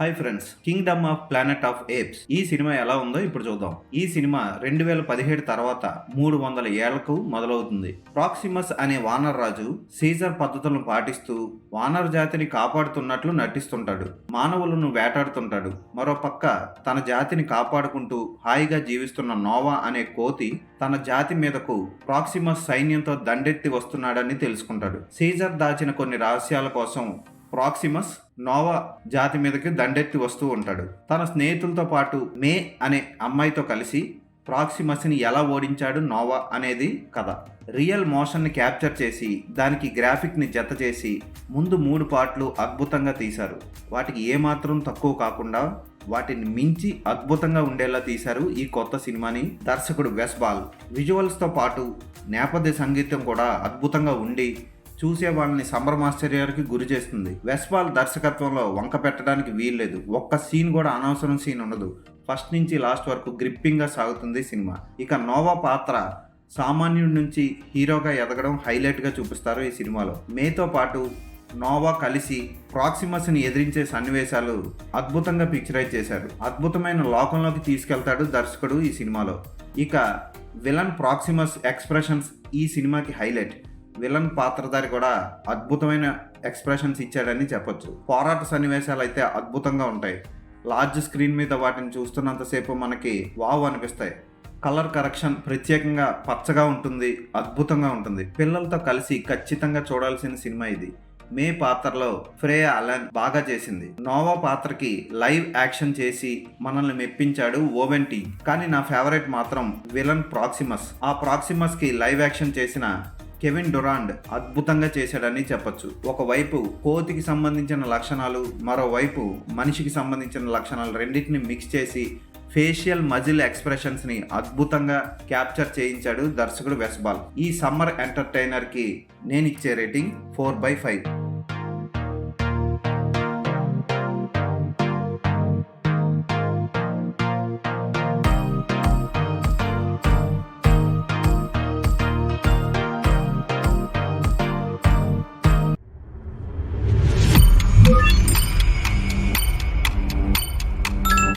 Hi friends, Kingdom of planet of apes ఈ cinema ఎలా ఉందో ఇప్పుడు చూద్దాం. ఈ సినిమా 2017 తర్వాత 300 ఏళ్లకు మొదలవుతుంది. ప్రాక్సిమస్ అనే వానర్ రాజు సీజర్ పద్ధతులను పాటిస్తూ వానర్ జాతిని కాపాడుతున్నట్లు నటిస్తుంటాడు. మానవులను వేటాడుతుంటాడు. మరోపక్క తన జాతిని కాపాడుకుంటూ హాయిగా జీవిస్తున్న నోవా అనే కోతి తన జాతి మీదకు ప్రాక్సిమస్ సైన్యంతో దండెత్తి వస్తున్నాడని తెలుసుకుంటాడు. సీజర్ దాచిన కొన్ని రహస్యాల కోసం ప్రాక్సిమస్ నోవా జాతి మీదకి దండెత్తి వస్తూ ఉంటాడు. తన స్నేహితులతో పాటు మే అనే అమ్మాయితో కలిసి ప్రాక్సిమస్ని ఎలా ఓడించాడు నోవా అనేది కథ. రియల్ మోషన్ని క్యాప్చర్ చేసి దానికి గ్రాఫిక్ని జత చేసి ముందు 3 పార్ట్లు అద్భుతంగా తీశారు. వాటికి ఏమాత్రం తక్కువ కాకుండా వాటిని మించి అద్భుతంగా ఉండేలా తీశారు ఈ కొత్త సినిమాని దర్శకుడు వెస్ బాల్. విజువల్స్తో పాటు నేపథ్య సంగీతం కూడా అద్భుతంగా ఉండి చూసే వాళ్ళని సంభ్రమాశ్చర్యానికి గురి చేస్తుంది. వెస్పాల్ దర్శకత్వంలో వంక పెట్టడానికి వీల్లేదు. ఒక్క సీన్ కూడా అనవసరం సీన్ ఉండదు. ఫస్ట్ నుంచి లాస్ట్ వరకు గ్రిప్పింగ్గా సాగుతుంది సినిమా. ఇక నోవా పాత్ర సామాన్యుడి నుంచి హీరోగా ఎదగడం హైలైట్గా చూపిస్తారు ఈ సినిమాలో. మేతో పాటు నోవా కలిసి ప్రాక్సిమస్ని ఎదిరించే సన్నివేశాలు అద్భుతంగా పిక్చరైజ్ చేశారు. అద్భుతమైన లోకంలోకి తీసుకెళ్తాడు దర్శకుడు ఈ సినిమాలో. ఇక విలన్ ప్రాక్సిమస్ ఎక్స్ప్రెషన్స్ ఈ సినిమాకి హైలైట్. విలన్ పాత్రధారి కూడా అద్భుతమైన ఎక్స్ప్రెషన్స్ ఇచ్చాడని చెప్పొచ్చు. పోరాట సన్నివేశాలు అయితే అద్భుతంగా ఉంటాయి. లార్జ్ స్క్రీన్ మీద వాటిని చూస్తున్నంతసేపు మనకి వావ్ అనిపిస్తాయి. కలర్ కరెక్షన్ ప్రత్యేకంగా పచ్చగా ఉంటుంది, అద్భుతంగా ఉంటుంది. పిల్లలతో కలిసి ఖచ్చితంగా చూడాల్సిన సినిమా ఇది. మే పాత్రలో ఫ్రేయా అలన్ బాగా చేసింది. నోవా పాత్రకి లైవ్ యాక్షన్ చేసి మనల్ని మెప్పించాడు ఓవెన్ టీ. కానీ నా ఫేవరెట్ మాత్రం విలన్ ప్రాక్సిమస్. ఆ ప్రాక్సిమస్ కి లైవ్ యాక్షన్ చేసిన కెవిన్ డురాండ్ అద్భుతంగా చేశాడని చెప్పొచ్చు. ఒకవైపు కోతికి సంబంధించిన లక్షణాలు, మరోవైపు మనిషికి సంబంధించిన లక్షణాలు రెండింటిని మిక్స్ చేసి ఫేషియల్ మజిల్ ఎక్స్ప్రెషన్స్ ని అద్భుతంగా క్యాప్చర్ చేయించాడు దర్శకుడు వెస్ బాల్. ఈ సమ్మర్ ఎంటర్టైనర్ కి నేను ఇచ్చే రేటింగ్ 4/5.